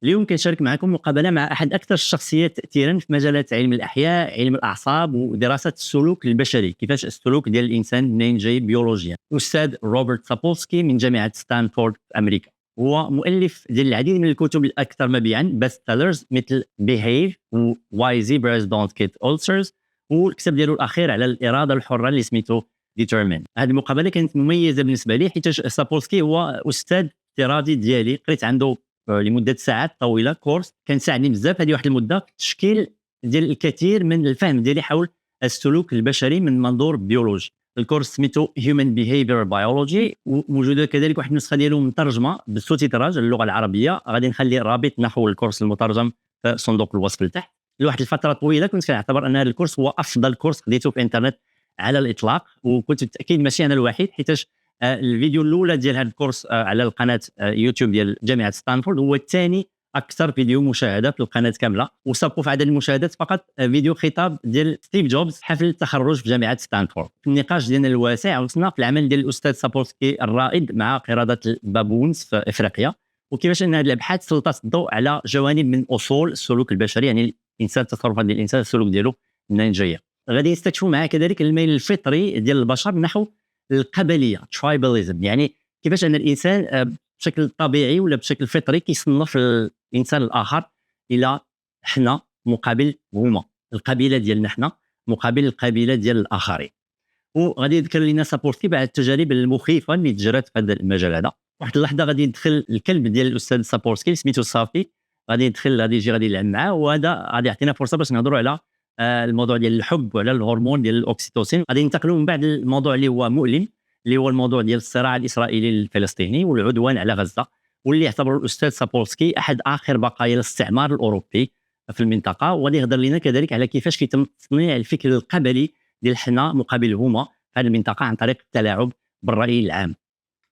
اليوم كنشارك معكم مقابلة مع أحد أكثر الشخصيات تأثيرا في مجالات علم الأحياء، علم الأعصاب ودراسة السلوك البشري، كيفاش السلوك ديال الإنسان منين جاي بيولوجيا. الأستاذ روبرت سابولسكي من جامعة ستانفورد في أمريكا، هو مؤلف ديال العديد من الكتب الأكثر مبيعا بيست سيلرز مثل Behave و Why Zebras Don't Get Ulcers، والكتاب ديالو الأخير على الإرادة الحرة اللي سميتو Determine. هذه المقابلة كانت مميزة بالنسبة لي حيت سابولسكي هو أستاذ افتراضي ديالي، قريت عنده لمده ساعات طويله كورس كان ساعدني بزاف هذه واحد المده في التشكيل ديال الكثير من الفهم ديالي حول السلوك البشري من منظور بيولوجي. الكورس سميتو Human Behavior Biology، وموجوده كذلك واحد النسخه ديالو مترجمه بالسوتيتراج اللغه العربيه. غادي نخلي رابط نحو الكورس المترجم في صندوق الوصف لتحت. لواحد الفتره طويله كنت كنعتبر ان هذا الكورس هو افضل كورس خديته في الانترنت على الاطلاق، وكنت بالتاكيد ماشي انا الوحيد، حيتاش الفيديو الاولى ديال هذا الكورس على القناه يوتيوب ديال جامعه ستانفورد هو الثاني اكثر فيديو مشاهده في القناه كامله، وسبقوا في عدد المشاهدات فقط فيديو خطاب ديال ستيف جوبز حفل التخرج في جامعه ستانفورد. في النقاش ديالنا الواسع وصلنا في العمل ديال الاستاذ سابولسكي الرائد مع قرادة البابونز في افريقيا، وكيفاش ان هذه الابحاث سلطت الضوء على جوانب من اصول السلوك البشري، يعني الانسان، التصرفات ديال الانسان، السلوك ديالو منين جايه. غادي نستكشفوا معاه كذلك الميل الفطري ديال البشر نحو القبلية ترايباليزم، يعني كيفاش ان الانسان بشكل طبيعي ولا بشكل فطري كيصنف الانسان الاخر الى حنا مقابل هما، القبيله ديالنا حنا مقابل القبيله ديال الاخرين. وغادي يذكر لنا سابورتي بعض التجارب المخيفه اللي تجرت في هذا المجال هذا. واحد اللحظه غادي يدخل الكلب ديال الاستاذ سابورسكي سميتو صافي، غادي يدخل، غادي يجي، غادي يلعب معاه، وهذا غادي يعطينا فرصه باش نهضروا على الموضوع ديال الحب وعلى الهرمون ديال الاوكسيتوسين. غادي ننتقلوا من بعد الموضوع اللي هو مؤلم، اللي هو الموضوع ديال الصراع الاسرائيلي-الفلسطيني والعدوان على غزه، واللي يعتبر الاستاذ سابولسكي احد اخر بقايا الاستعمار الاوروبي في المنطقه. وغادي يهضر لنا كذلك على كيفاش كيتم تصنيع الفكر القبلي ديال حنا مقابل هما في هذه المنطقه عن طريق التلاعب بالراي العام.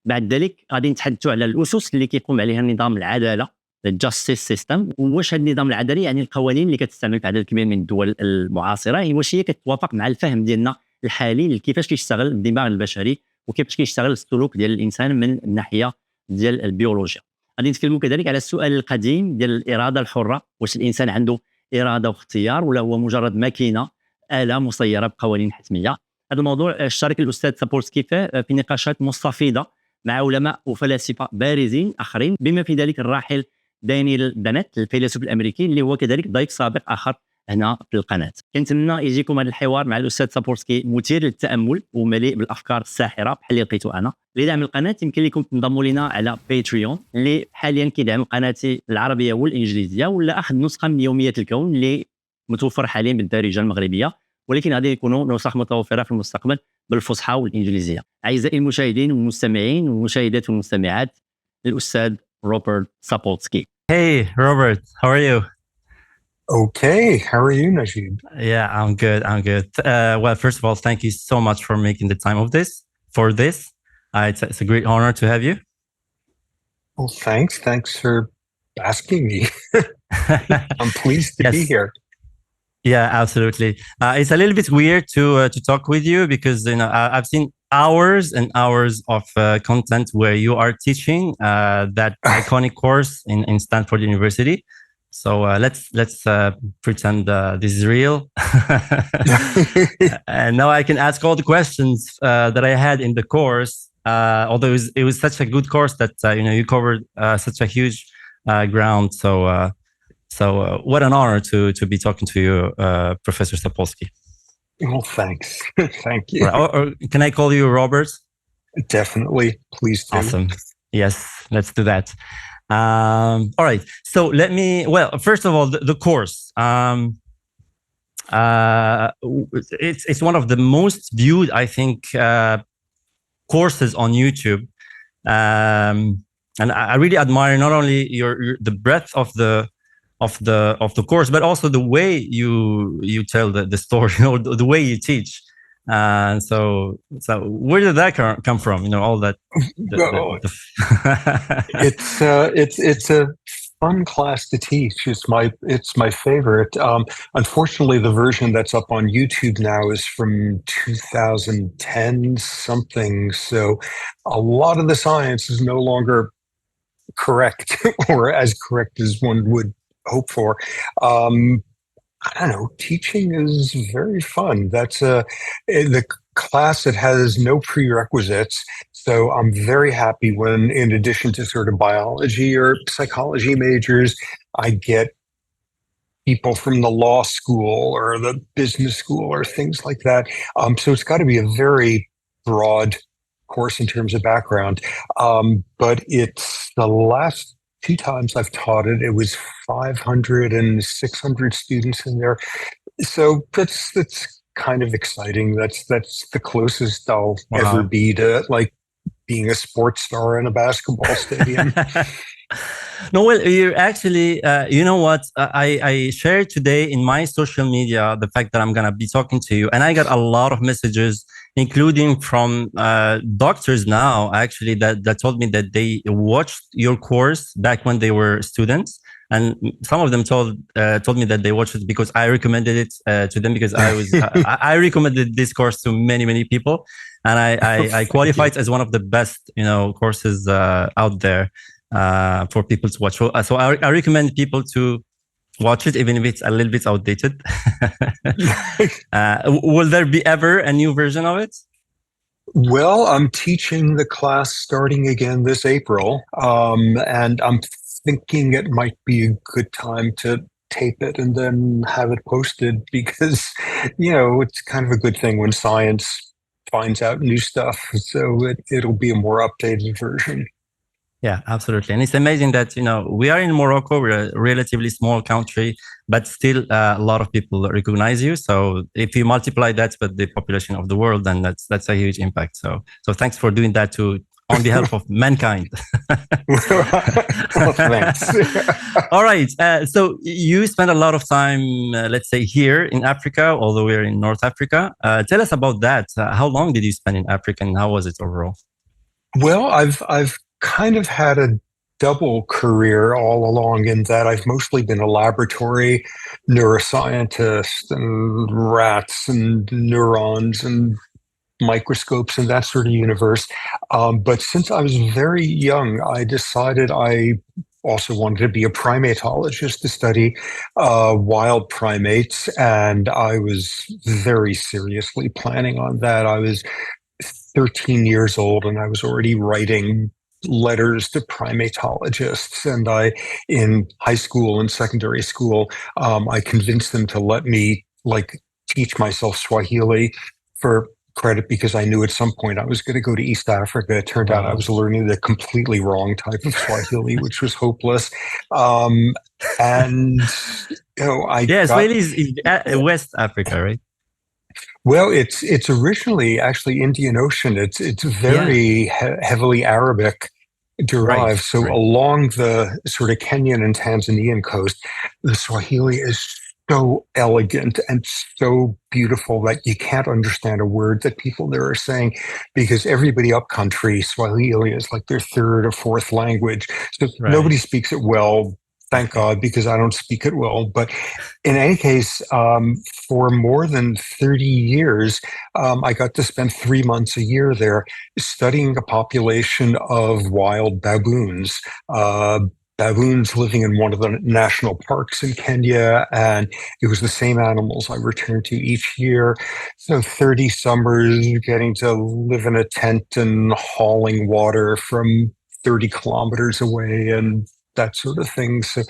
بعد ذلك غادي نتحدثوا على الاسس اللي كيقوم عليها نظام العداله، الجاستيس سيستم، واش هذا النظام العدلي، يعني القوانين اللي كتستعمل في عدد كبير من الدول المعاصره، واش هي كتوافق مع الفهم ديالنا الحالي لكيفاش كيشتغل الدماغ البشري وكيفاش كيشتغل السلوك ديال الانسان من الناحيه ديال البيولوجيا. غادي نتكلموا كذلك على السؤال القديم ديال الاراده الحره، واش الانسان عنده اراده واختيار ولا هو مجرد ماكينه، آلة مسيره بقوانين حتميه. هذا الموضوع شارك الاستاذ سابولسكي في نقاشات مستفيضه مع علماء وفلاسفه بارزين اخرين، بما في ذلك الراحل دانيال دانيت الفيلسوف الامريكي اللي هو كذلك ضيف سابق اخر هنا في القناه. كنتمنى يجيكم هذا الحوار مع الاستاذ سابولسكي مثير للتامل ومليء بالافكار الساحره بحال اللي لقيته انا. لدعم القناه يمكن لكم تنضموا لنا على باتريون اللي حاليا كيدعم قناتي العربيه والانجليزيه، ولا اخذ نسخه من يوميات الكون اللي متوفر حاليا بالدارجه المغربيه، ولكن غادي يكونوا نسخ متوفره في المستقبل بالفصحى والانجليزيه. اعزائي المشاهدين والمستمعين والمشاهدات والمستمعات، الاستاذ روبرت سابولسكي. Hey, Robert, how are you? Okay, how are you, Najib? Yeah, I'm good. I'm good. Well, first of all, thank you so much for making the time of this. It's a great honor to have you. Well, thanks. Thanks for asking me. I'm pleased to be here. Yeah, absolutely. It's a little bit weird to talk with you because I've seen hours and hours of content where you are teaching that iconic course in Stanford University. So let's pretend this is real, and now I can ask all the questions that I had in the course. Although it was such a good course that you covered such a huge ground. So what an honor to be talking to you, Professor Sapolsky. Well, thanks. Thank you. Or can I call you Robert? Definitely. Please do. Awesome. Yes, let's do that. All right. So first of all, the course. It's one of the most viewed, I think, courses on YouTube. And I really admire not only the breadth of the course, but also the way you tell the story, or the way you teach. So where did that come from? All that. It's a fun class to teach. It's my favorite. Unfortunately, the version that's up on YouTube now is from 2010 something. So a lot of the science is no longer correct or as correct as one would hope for. I don't know, teaching is very fun. That's the class that has no prerequisites. So I'm very happy when, in addition to sort of biology or psychology majors, I get people from the law school or the business school or things like that. So it's got to be a very broad course in terms of background. But it's the last 2 times I've taught it, it was 500 and 600 students in there. So that's kind of exciting. That's the closest I'll ever be to like being a sports star in a basketball stadium. No, well, you're actually, you know what? I shared today in my social media the fact that I'm going to be talking to you. And I got a lot of messages, including from doctors now, actually, that told me that they watched your course back when they were students. And some of them told me that they watched it because I recommended it to them, because I recommended this course to many people. And I qualified as one of the best, courses out there for people to watch. So I recommend people to watch it, even if it's a little bit outdated. Will there be ever a new version of it? Well, I'm teaching the class starting again this April, and I'm thinking it might be a good time to tape it and then have it posted, because, it's kind of a good thing when science finds out new stuff. So it'll be a more updated version. Yeah, absolutely. And it's amazing that, we are in Morocco, we're a relatively small country, but still a lot of people recognize you. So if you multiply that with the population of the world, then that's a huge impact. So thanks for doing that on behalf of mankind. Well, thanks. All right. So you spend a lot of time, let's say, here in Africa, although we're in North Africa. Tell us about that. How long did you spend in Africa, and how was it overall? Well, I've kind of had a double career all along, in that I've mostly been a laboratory neuroscientist and rats and neurons and microscopes and that sort of universe. But since I was very young, I decided I also wanted to be a primatologist, to study wild primates. And I was very seriously planning on that. I was 13 years old and I was already writing letters to primatologists. And in high school and secondary school, I convinced them to let me teach myself Swahili for credit, because I knew at some point I was going to go to East Africa. It turned out I was learning the completely wrong type of Swahili, which was hopeless. Swahili is West Africa, right? Well, it's originally actually Indian Ocean. It's very heavily Arabic derived. Right, so along the sort of Kenyan and Tanzanian coast, the Swahili is so elegant and so beautiful that you can't understand a word that people there are saying, because everybody up country, Swahili is like their third or fourth language. So nobody speaks it well. Thank God, because I don't speak it well. But in any case, for more than 30 years, I got to spend 3 months a year there studying a population of wild baboons. Baboons living in one of the national parks in Kenya, and it was the same animals I returned to each year. So 30 summers getting to live in a tent and hauling water from 30 kilometers away and that sort of thing. So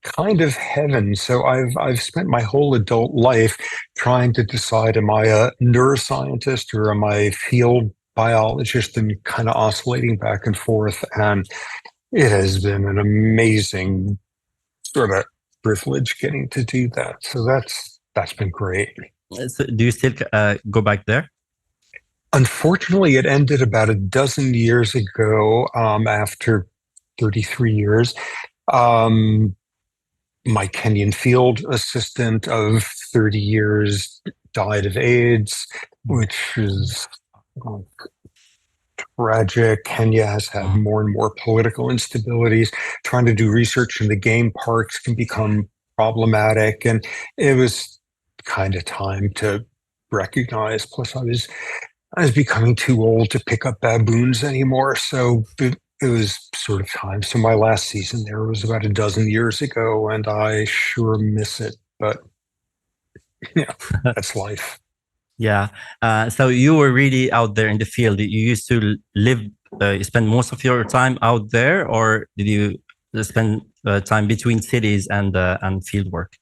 kind of heaven. So I've spent my whole adult life trying to decide, am I a neuroscientist or am I a field biologist, and kind of oscillating back and forth. And it has been an amazing sort of privilege getting to do that. So that's been great. So do you still go back there? Unfortunately, it ended about a dozen years ago, after 33 years. My Kenyan field assistant of 30 years died of AIDS, which is tragic. Kenya has had more and more political instabilities. Trying to do research in the game parks can become problematic. And it was kind of time to recognize. Plus, I was becoming too old to pick up baboons anymore. So it was sort of time. So my last season there was about a dozen years ago, and I sure miss it. But yeah, that's life. Yeah. So you were really out there in the field. You used to live, spend most of your time out there, or did you spend time between cities and field work?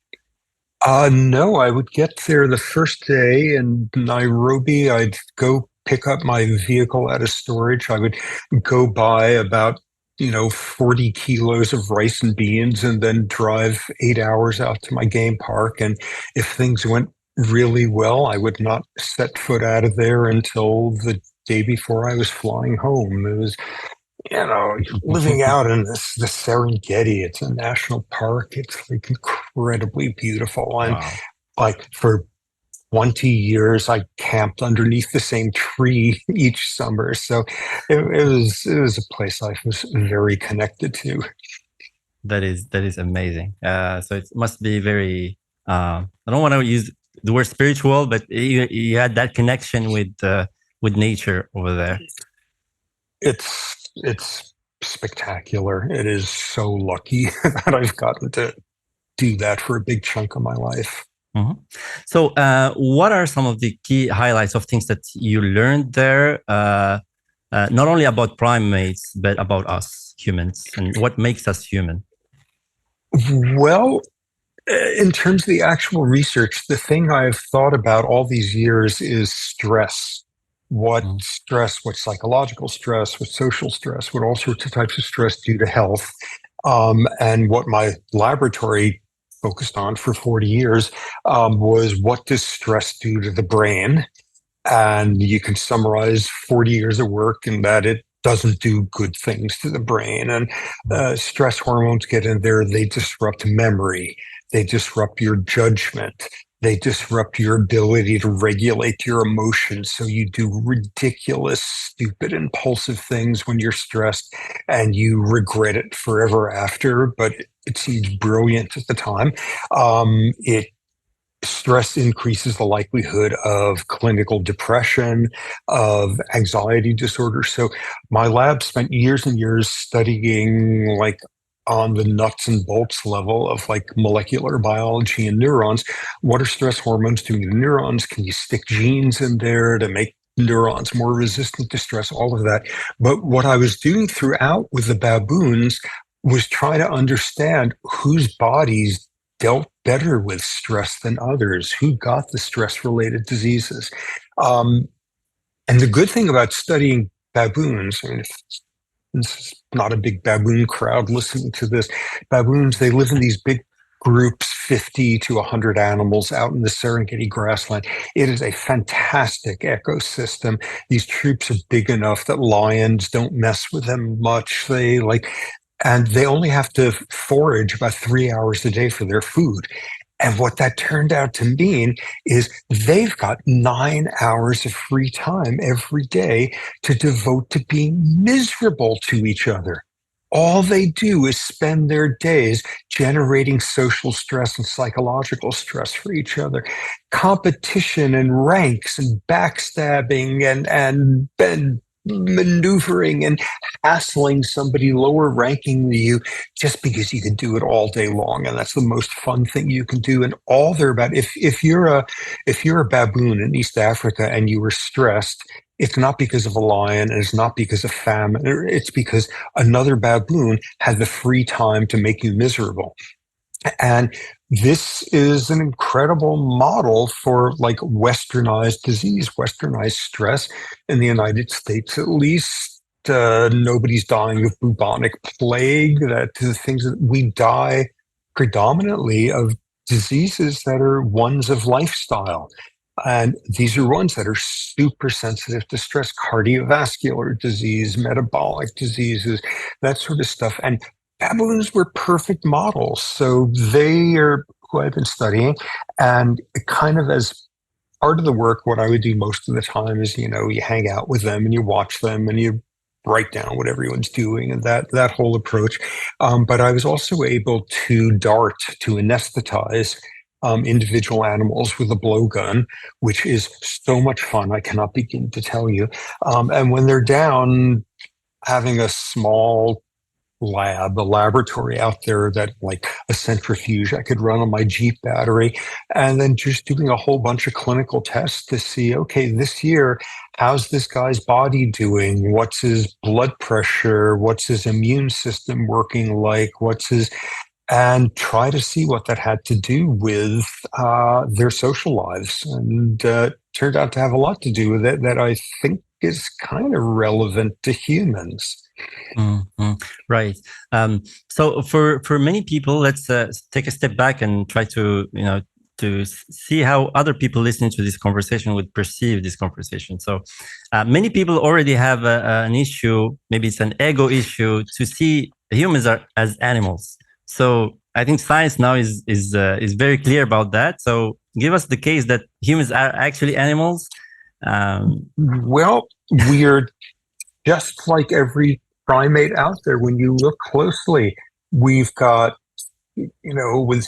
No, I would get there the first day in Nairobi. I'd go pick up my vehicle at a storage. I would go buy about 40 kilos of rice and beans and then drive 8 hours out to my game park. And if things went really well, I would not set foot out of there until the day before I was flying home. It was, living out in the Serengeti. It's a national park. It's like incredibly beautiful. And like for 20 years, I camped underneath the same tree each summer. So it was a place I was very connected to. That is amazing. So it must be very, I don't want to use the word spiritual, but you had that connection with nature over there. It's spectacular. It is so lucky that I've gotten to do that for a big chunk of my life. Mm-hmm. So what are some of the key highlights of things that you learned there, not only about primates, but about us humans, and what makes us human? Well, in terms of the actual research, the thing I've thought about all these years is stress. What stress, what psychological stress, what social stress, what all sorts of types of stress do to health. And what my laboratory focused on for 40 years was what does stress do to the brain? And you can summarize 40 years of work in that it doesn't do good things to the brain. And stress hormones get in there, they disrupt memory, they disrupt your judgment, they disrupt your ability to regulate your emotions. So you do ridiculous, stupid, impulsive things when you're stressed and you regret it forever after, but it seems brilliant at the time. Stress increases the likelihood of clinical depression, of anxiety disorders. So my lab spent years and years studying like on the nuts and bolts level of like molecular biology and neurons. What are stress hormones doing to neurons? Can you stick genes in there to make neurons more resistant to stress? All of that. But what I was doing throughout with the baboons was trying to understand whose bodies dealt better with stress than others, who got the stress-related diseases. And the good thing about studying baboons, I mean, this is not a big baboon crowd listening to this. Baboons, they live in these big groups, 50 to 100 animals out in the Serengeti grassland. It is a fantastic ecosystem. These troops are big enough that lions don't mess with them much. And they only have to forage about 3 hours a day for their food. And what that turned out to mean is they've got 9 hours of free time every day to devote to being miserable to each other. All they do is spend their days generating social stress and psychological stress for each other. Competition and ranks and backstabbing and maneuvering and hassling somebody lower ranking than you just because you can do it all day long, and that's the most fun thing you can do. And all they're about, if you're a baboon in East Africa and you were stressed, it's not because of a lion and it's not because of famine. It's because another baboon had the free time to make you miserable. And this is an incredible model for like westernized disease, westernized stress. In the United States, at least, nobody's dying of bubonic plague. That the things that we die predominantly of diseases that are ones of lifestyle. And these are ones that are super sensitive to stress, cardiovascular disease, metabolic diseases, that sort of stuff. And baboons were perfect models. So they are who I've been studying. And kind of as part of the work, what I would do most of the time is, you hang out with them and you watch them and you write down what everyone's doing and that whole approach. But I was also able to anesthetize individual animals with a blowgun, which is so much fun. I cannot begin to tell you. And when they're down, having a small lab, a laboratory out there that like a centrifuge I could run on my Jeep battery, and then just doing a whole bunch of clinical tests to see, okay, this year, how's this guy's body doing? What's his blood pressure? What's his immune system working like? And try to see what that had to do with their social lives. And turned out to have a lot to do with it that I think is kind of relevant to humans. Mm-hmm. Right. So for many people, let's take a step back and try to see how other people listening to this conversation would perceive this conversation. So many people already have an issue, maybe it's an ego issue, to see humans as animals. So I think science now is very clear about that. So give us the case that humans are actually animals. Well, we're just like every primate out there. When you look closely, we've got, with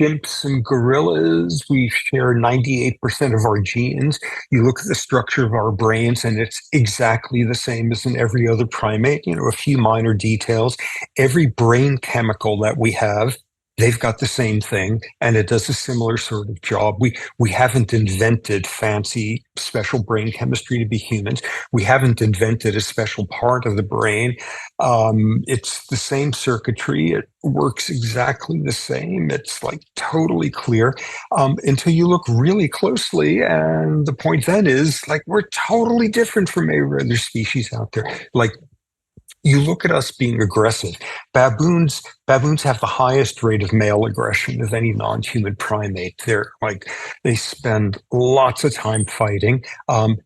chimps and gorillas, we share 98% of our genes. You look at the structure of our brains, and it's exactly the same as in every other primate. A few minor details. Every brain chemical that we have, they've got the same thing, and it does a similar sort of job. We haven't invented fancy special brain chemistry to be humans. We haven't invented a special part of the brain. It's the same circuitry. It works exactly the same. It's like totally clear until you look really closely. And the point then is like, we're totally different from every other species out there. Like, you look at us being aggressive. Baboons have the highest rate of male aggression of any non-human primate. They spend lots of time fighting.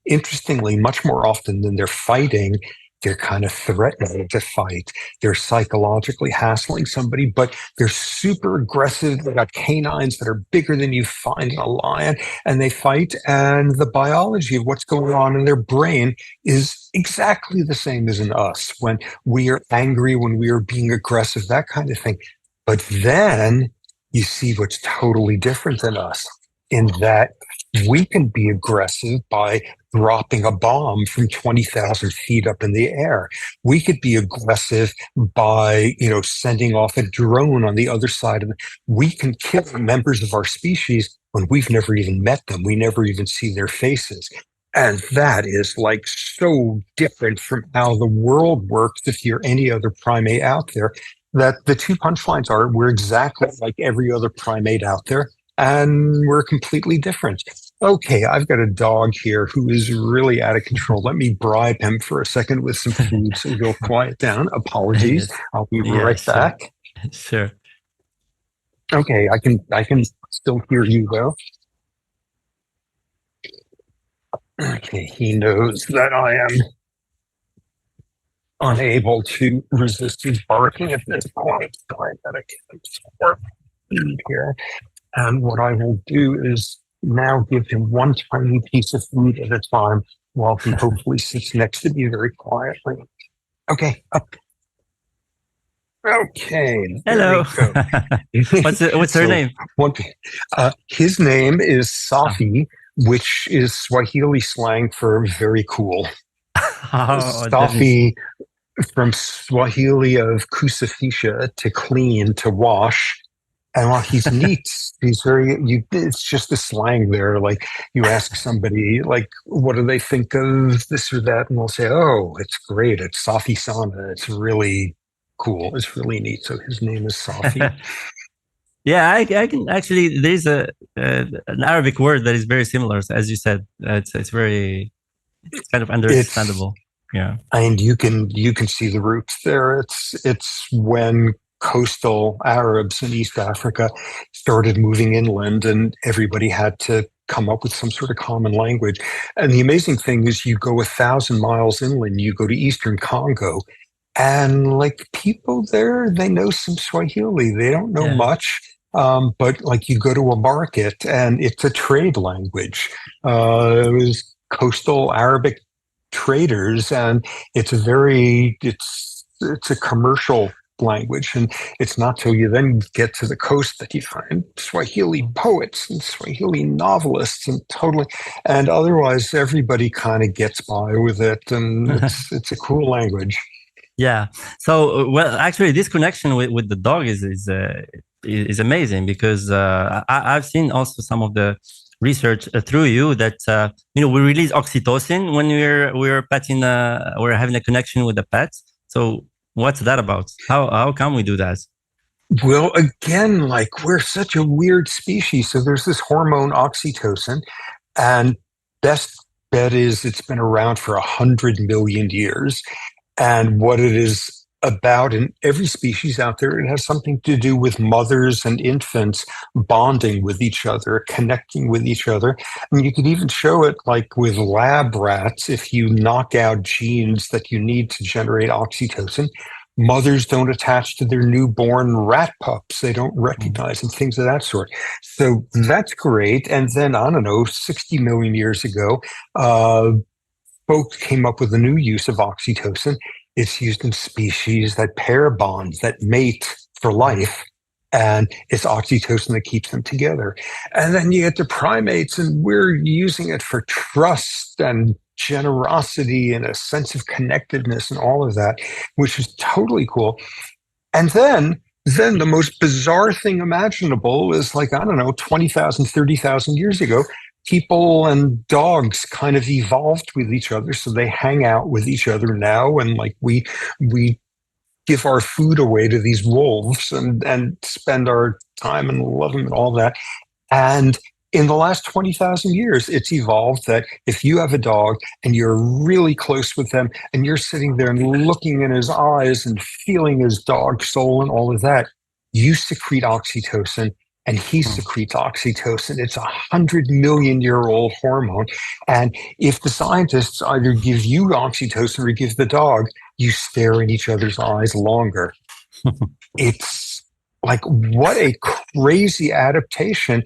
Interestingly, much more often than they're fighting, they're kind of threatening to fight. They're psychologically hassling somebody, but they're super aggressive. They got canines that are bigger than you find in a lion, and they fight. And the biology of what's going on in their brain is exactly the same as in us. When we are angry, when we are being aggressive, that kind of thing. But then you see what's totally different than us, in that we can be aggressive by dropping a bomb from 20,000 feet up in the air. We could be aggressive by, sending off a drone on the other side of it. We can kill members of our species when we've never even met them. We never even see their faces. And that is like so different from how the world works if you're any other primate out there, that the two punchlines are, we're exactly like every other primate out there, and we're completely different. Okay, I've got a dog here who is really out of control. Let me bribe him for a second with some food so he'll quiet down. Apologies. I'll be right back. Sure. Okay, I can still hear you though. Okay, he knows that I am unable to resist his barking at this point. So I gotta get him some more food here. And what I will do is now give him one tiny piece of food at a time while he hopefully sits next to me very quietly. Okay, up. Okay. Hello. What's her name? His name is Safi, which is Swahili slang for very cool. Safi, from Swahili of kusafisha, to clean, to wash. And while he's neat, it's just the slang there. Like, you ask somebody, like, what do they think of this or that? And they'll say, oh, it's great. It's Safi Sana. It's really cool. It's really neat. So his name is Safi. Yeah, I can actually, there's an Arabic word that is very similar. As you said, it's kind of understandable. Yeah. And you can see the roots there. It's when coastal Arabs in East Africa started moving inland, and everybody had to come up with some sort of common language. And the amazing thing is, you go 1,000 miles inland, you go to Eastern Congo, and like, people there, they know some Swahili. They don't know much, but like, you go to a market and it's a trade language. It was coastal Arabic traders, and it's a commercial language, and it's not till you then get to the coast that you find Swahili poets and Swahili novelists, and otherwise everybody kind of gets by with it, and it's a cool language. Yeah. So, well, actually, this connection with the dog is amazing, because I've seen also some of the research through you that we release oxytocin when we're petting, we're having a connection with the pet. So, what's that about? How come we do that? Well, again, like, we're such a weird species. So there's this hormone oxytocin, and best bet is it's been around for 100 million years. And what it is about in every species out there, it has something to do with mothers and infants bonding with each other, connecting with each other. And you could even show it like with lab rats. If you knock out genes that you need to generate oxytocin, mothers don't attach to their newborn rat pups. They don't recognize and things of that sort. So that's great. And then, I don't know, 60 million years ago, folks came up with a new use of oxytocin. It's used in species that pair bonds, that mate for life. And it's oxytocin that keeps them together. And then you get to primates, and we're using it for trust and generosity and a sense of connectedness and all of that, which is totally cool. And then the most bizarre thing imaginable is, like, I don't know, 20,000, 30,000 years ago, people and dogs kind of evolved with each other. So they hang out with each other now. And like we give our food away to these wolves and spend our time and love them and all that. And in the last 20,000 years, it's evolved that if you have a dog and you're really close with them and you're sitting there and looking in his eyes and feeling his dog soul and all of that, you secrete oxytocin and he secretes oxytocin. It's 100 million year old hormone. And if the scientists either give you oxytocin or give the dog, you stare in each other's eyes longer. It's like, what a crazy adaptation.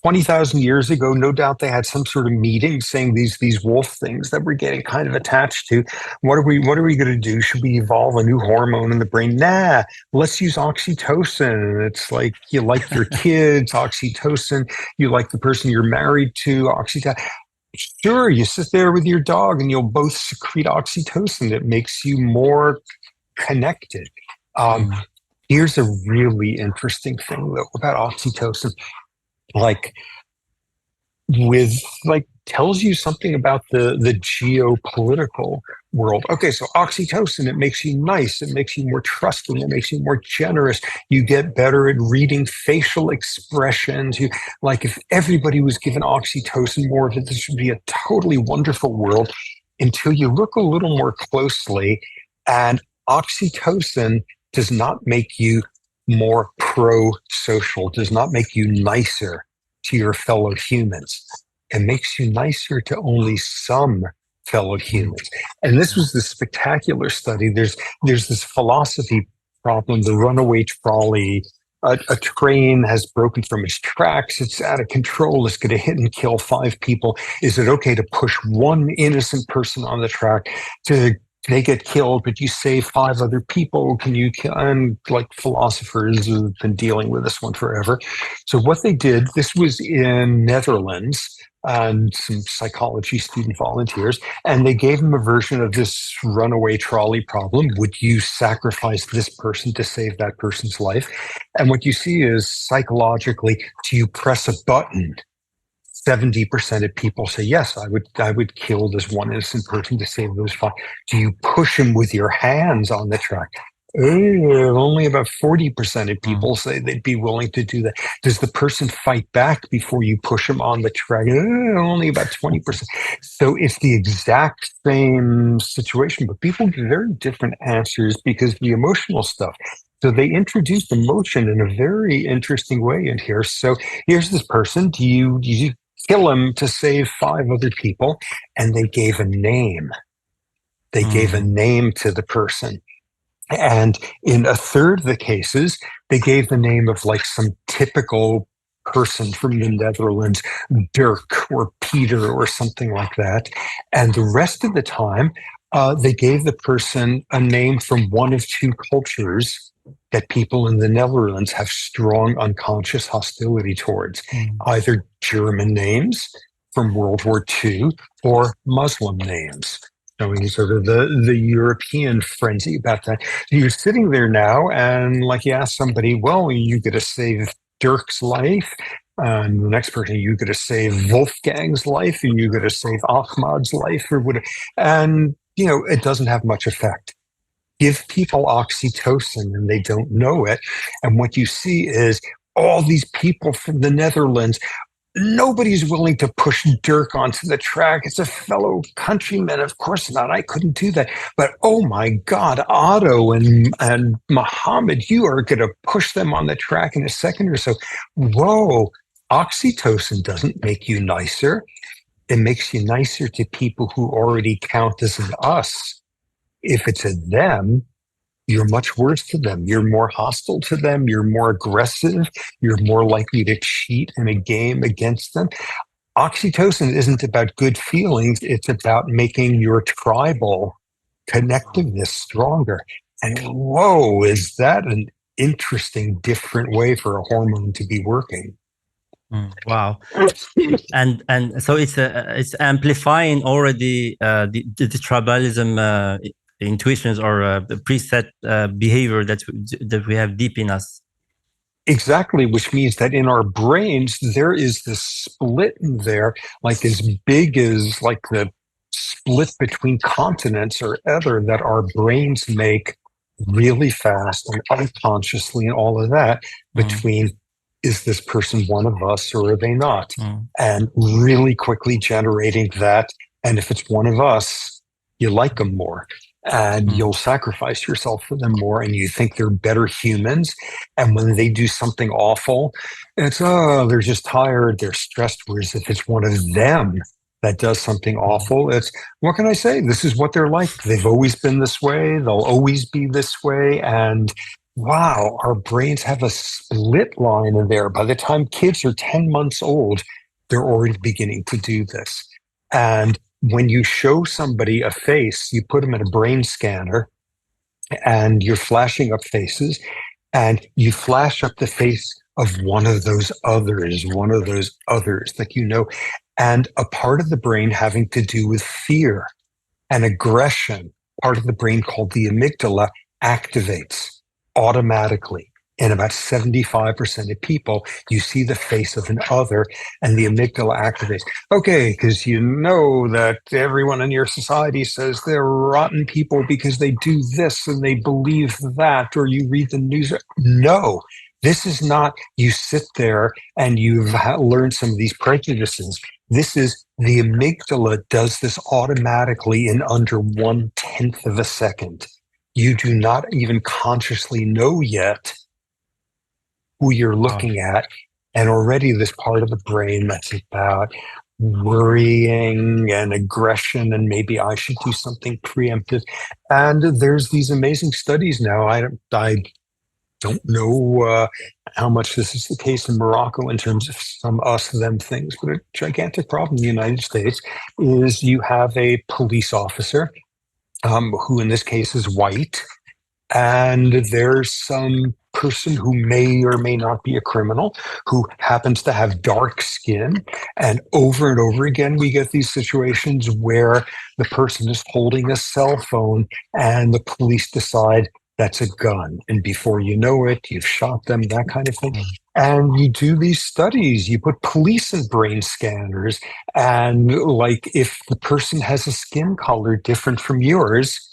20,000 years ago, no doubt they had some sort of meeting saying these wolf things that we're getting kind of attached to. What are we going to do? Should we evolve a new hormone in the brain? Nah, let's use oxytocin. It's like, you like your kids, oxytocin. You like the person you're married to, oxytocin. Sure, you sit there with your dog and you'll both secrete oxytocin. It makes you more connected. Here's a really interesting thing, though, about oxytocin. Tells you something about the geopolitical world. Okay, so oxytocin, it makes you nice, it makes you more trusting, it makes you more generous. You get better at reading facial expressions. If everybody was given oxytocin, more of it, this would be a totally wonderful world, until you look a little more closely, and oxytocin does not make you more pro-social, does not make you nicer to your fellow humans. It makes you nicer to only some fellow humans. And this was the spectacular study. There's this philosophy problem, the runaway trolley. A train has broken from its tracks. It's out of control. It's going to hit and kill 5 people. Is it okay to push one innocent person on the track to they get killed, but you save 5 other people? Can you kill? And like, philosophers have been dealing with this one forever. So what they did, this was in Netherlands, and some psychology student volunteers, and they gave them a version of this runaway trolley problem. Would you sacrifice this person to save that person's life? And what you see is, psychologically, do you press a button? 70% of people say, yes, I would kill this one innocent person to save those 5. Do you push him with your hands on the track? Only about 40% of people say they'd be willing to do that. Does the person fight back before you push him on the track? Only about 20%. So it's the exact same situation, but people give very different answers because of the emotional stuff. So they introduced emotion in a very interesting way in here. So here's this person. Do you kill him to save 5 other people? And they gave a name. They gave a name to the person. And in a third of the cases, they gave the name of like some typical person from the Netherlands, Dirk or Peter or something like that. And the rest of the time, they gave the person a name from one of 2 cultures that people in the Netherlands have strong unconscious hostility towards, either German names from World War II or Muslim names. showing sort of the European frenzy about that. You're sitting there now, and like you ask somebody, well, you got to save Dirk's life, and the next person, you got to save Wolfgang's life, and you got to save Ahmad's life, or whatever. And, it doesn't have much effect. Give people oxytocin and they don't know it. And what you see is all these people from the Netherlands, nobody's willing to push Dirk onto the track. It's a fellow countryman. Of course not. I couldn't do that. But oh my God, Otto and Muhammad, you are going to push them on the track in a second or so. Whoa, oxytocin doesn't make you nicer. It makes you nicer to people who already count as an us. If it's a them, you're much worse to them. You're more hostile to them. You're more aggressive. You're more likely to cheat in a game against them. Oxytocin isn't about good feelings. It's about making your tribal connectiveness stronger. And whoa, is that an interesting, different way for a hormone to be working? Wow. and so it's amplifying already the tribalism intuitions or the preset behavior that we have deep in us. Exactly, which means that in our brains, there is this split in there, like as big as like the split between continents or other, that our brains make really fast and unconsciously and all of that between is this person one of us or are they not? And really quickly generating that. And if it's one of us, you like them more. And you'll sacrifice yourself for them more, and you think they're better humans. And when they do something awful, it's, they're just tired, they're stressed. Whereas if it's one of them that does something awful, it's, what can I say? This is what they're like. They've always been this way. They'll always be this way. And wow, our brains have a split line in there. By the time kids are 10 months old, they're already beginning to do this. And when you show somebody a face, you put them in a brain scanner and you're flashing up faces, and you flash up the face of one of those others, like, and a part of the brain having to do with fear and aggression, part of the brain called the amygdala, activates automatically. In about 75% of people, you see the face of an other and the amygdala activates. Okay, because you know that everyone in your society says they're rotten people because they do this and they believe that, or you read the news. No, this is not you sit there and you've learned some of these prejudices. This is the amygdala does this automatically in under 1/10 of a second. You do not even consciously know yet who you're looking at, and already this part of the brain that's about worrying and aggression, and maybe I should do something preemptive. And there's these amazing studies now. I don't know how much this is the case in Morocco in terms of some us-them things, but a gigantic problem in the United States is you have a police officer who in this case is white, and there's some person who may or may not be a criminal who happens to have dark skin. And over again, we get these situations where the person is holding a cell phone and the police decide that's a gun. And before you know it, you've shot them, that kind of thing. And you do these studies, you put police in brain scanners, and like if the person has a skin color different from yours,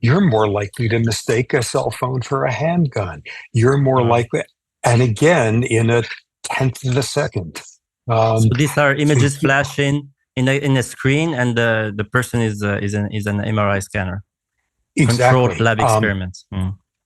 you're more likely to mistake a cell phone for a handgun. You're more likely, and again, in 1/10 of a second. So these are images flashing in a screen, and the person is an MRI scanner. Exactly. Controlled lab experiments.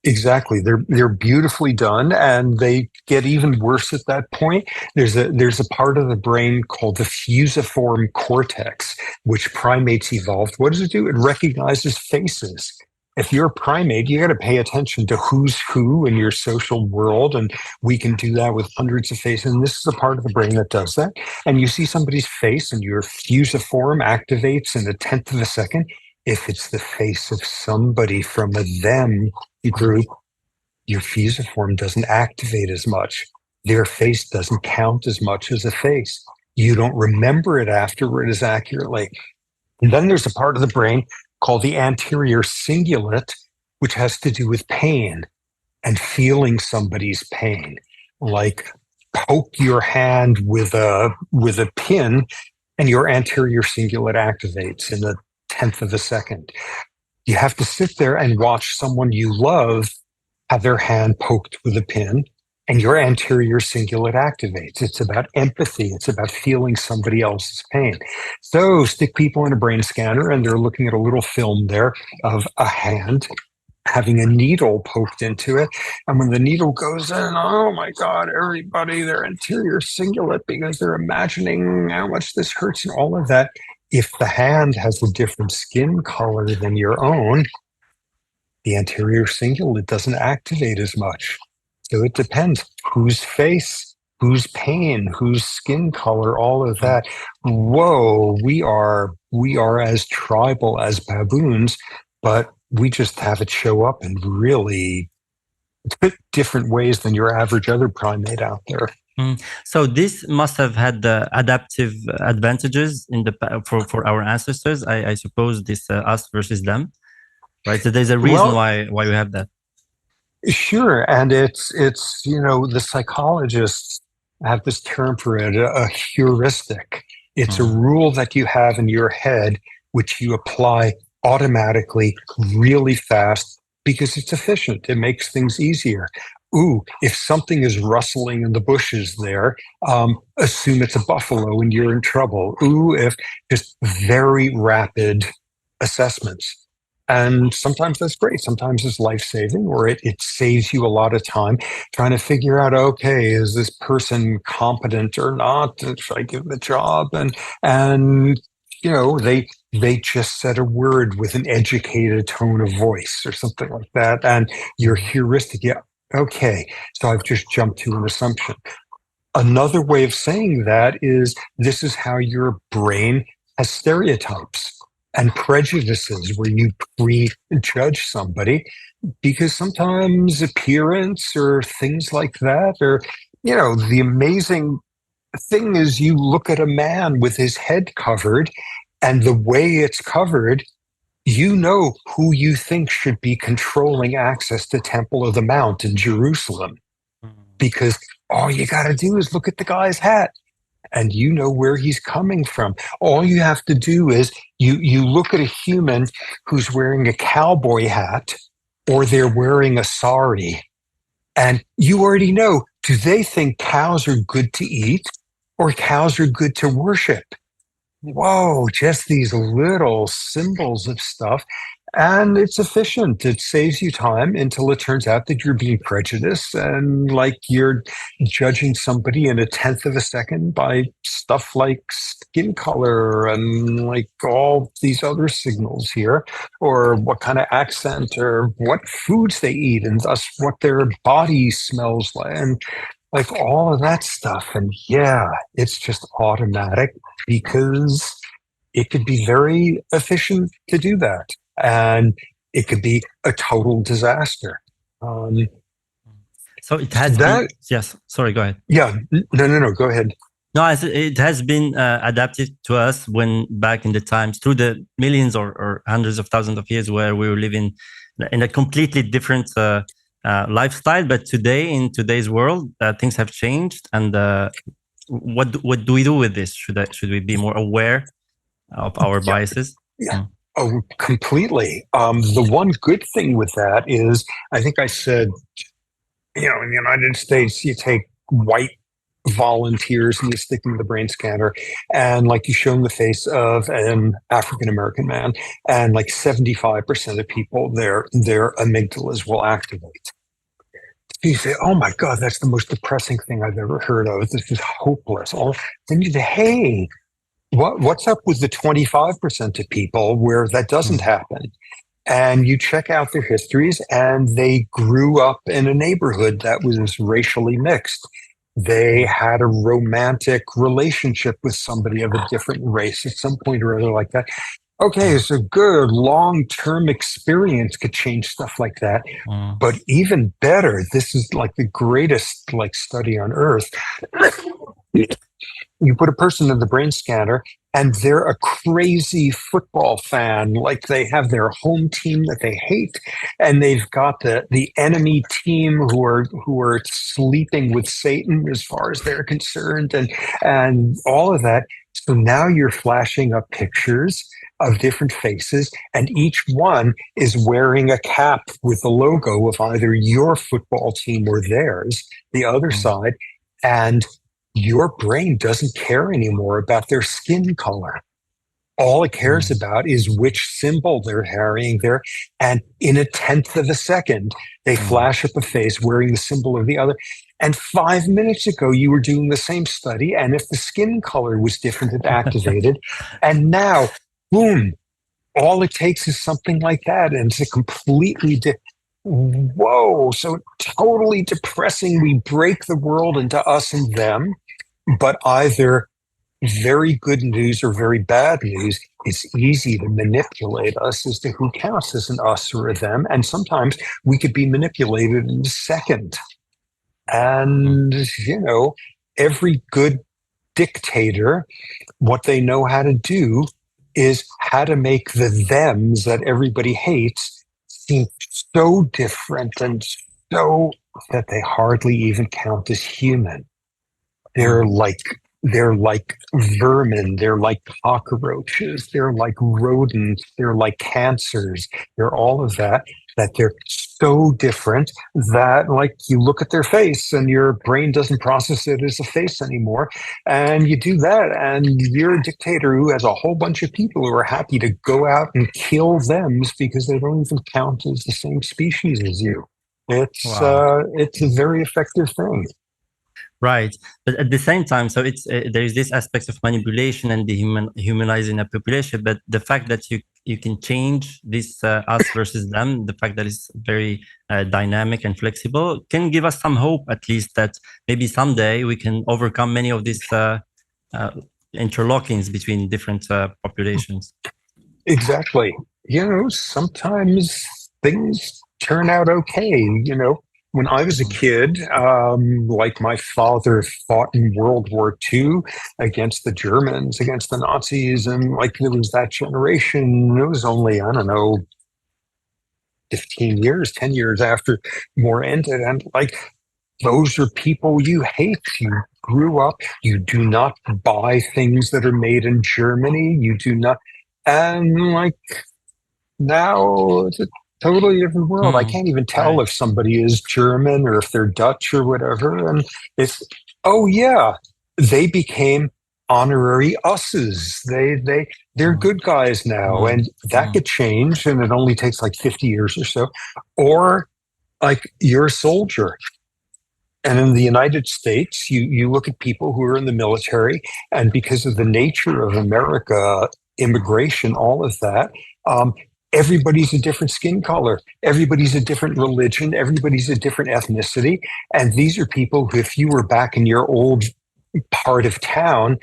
Exactly. They're beautifully done, and they get even worse at that point. There's a part of the brain called the fusiform cortex, which primates evolved. What does it do? It recognizes faces. If you're a primate, you got to pay attention to who's who in your social world, and we can do that with hundreds of faces. And this is a part of the brain that does that. And you see somebody's face, and your fusiform activates in 1/10 of a second. If it's the face of somebody from a them group, your fusiform doesn't activate as much. Their face doesn't count as much as a face. You don't remember it afterward as accurately. And then there's a part of the brain called the anterior cingulate, which has to do with pain and feeling somebody's pain. Like poke your hand with a pin and your anterior cingulate activates in a tenth of a second. You have to sit there and watch someone you love have their hand poked with a pin and your anterior cingulate activates. It's about empathy. It's about feeling somebody else's pain. So stick people in a brain scanner and they're looking at a little film there of a hand having a needle poked into it. And when the needle goes in, oh my God, everybody, their anterior cingulate, because they're imagining how much this hurts and all of that. If the hand has a different skin color than your own, the anterior cingulate doesn't activate as much. So it depends whose face, whose pain, whose skin color, all of that. Whoa, we are as tribal as baboons, but we just have it show up in really different ways than your average other primate out there. So this must have had the adaptive advantages for our ancestors. I suppose this us versus them, right? So there's a reason why we have that. Sure, and it's the psychologists have this term for it, a heuristic. It's a rule that you have in your head which you apply automatically really fast because it's efficient. It makes things easier. Ooh, if something is rustling in the bushes there, assume it's a buffalo and you're in trouble. Ooh, if just very rapid assessments. And sometimes that's great. Sometimes it's life-saving, or it saves you a lot of time trying to figure out, okay, is this person competent or not? Should I give them a job? And they just said a word with an educated tone of voice or something like that. And your heuristic, yeah, okay, so I've just jumped to an assumption. Another way of saying that is this is how your brain has stereotypes and prejudices where you prejudge somebody, because sometimes appearance or things like that, or, the amazing thing is you look at a man with his head covered and the way it's covered, you know who you think should be controlling access to Temple of the Mount in Jerusalem, because all you got to do is look at the guy's hat. And you know where he's coming from. All you have to do is you look at a human who's wearing a cowboy hat or they're wearing a sari, and you already know, do they think cows are good to eat or cows are good to worship? Whoa, just these little symbols of stuff. And it's efficient. It saves you time until it turns out that you're being prejudiced and like you're judging somebody in a tenth of a second by stuff like skin color and like all these other signals here, or what kind of accent or what foods they eat and thus what their body smells like and like all of that stuff. And yeah, it's just automatic because it could be very efficient to do that. And it could be a total disaster. So it has been, yes, sorry, go ahead. Yeah, no, go ahead. No, it has been adapted to us when back in the times through the millions or hundreds of thousands of years where we were living in a completely different lifestyle. But today, in today's world, things have changed. And what do we do with this? Should we be more aware of our biases? Yeah. Oh, completely. The one good thing with that is, I think I said, in the United States, you take white volunteers and you stick them in the brain scanner, and like you show them the face of an African-American man, and like 75% of people, their amygdalas will activate. You say, oh my God, that's the most depressing thing I've ever heard of. This is hopeless. Then you say, hey, what's up with the 25% of people where that doesn't happen? And you check out their histories, and they grew up in a neighborhood that was racially mixed. They had a romantic relationship with somebody of a different race at some point or other like that. Okay, so good long-term experience could change stuff like that. But even better, this is like the greatest study on earth. You put a person in the brain scanner and they're a crazy football fan. Like they have their home team that they hate, and they've got the enemy team who are sleeping with Satan as far as they're concerned, and all of that. So now you're flashing up pictures of different faces, and each one is wearing a cap with the logo of either your football team or theirs, the other side, and your brain doesn't care anymore about their skin color. All it cares about is which symbol they're carrying there. And in a tenth of a second, they flash up a face wearing the symbol of the other. And 5 minutes ago, you were doing the same study. And if the skin color was different, it activated. And now, boom, all it takes is something like that. And it's a completely whoa, so totally depressing. We break the world into us and them, but either very good news or very bad news. It's easy to manipulate us as to who counts as an us or a them. And sometimes we could be manipulated in a second. And, every good dictator, what they know how to do is how to make the thems that everybody hates seem so different and so that they hardly even count as human. They're like vermin, they're like cockroaches, they're like rodents, they're like cancers, they're all of that they're so different that like you look at their face and your brain doesn't process it as a face anymore. And you do that and you're a dictator who has a whole bunch of people who are happy to go out and kill them because they don't even count as the same species as you. It's a very effective thing. Right, but at the same time, so it's there is this aspect of manipulation and humanizing a population. But the fact that you can change this us versus them, the fact that it's very dynamic and flexible, can give us some hope, at least, that maybe someday we can overcome many of these interlockings between different populations. Exactly. Sometimes things turn out okay. When I was a kid, like my father fought in World War II against the Germans, against the Nazis, and like there was that generation. It was only, 15 years, 10 years after war ended. And like, those are people you hate. You grew up, you do not buy things that are made in Germany. You do not. And like, now it's a totally different world. I can't even tell if somebody is German or if they're Dutch or whatever. And it's, they became honorary us's. They're good guys now. And that could change, and it only takes like 50 years or so. Or like you're a soldier. And in the United States, you look at people who are in the military, and because of the nature of America, immigration, all of that, everybody's a different skin color. Everybody's a different religion. Everybody's a different ethnicity. And these are people who, if you were back in your old part of town,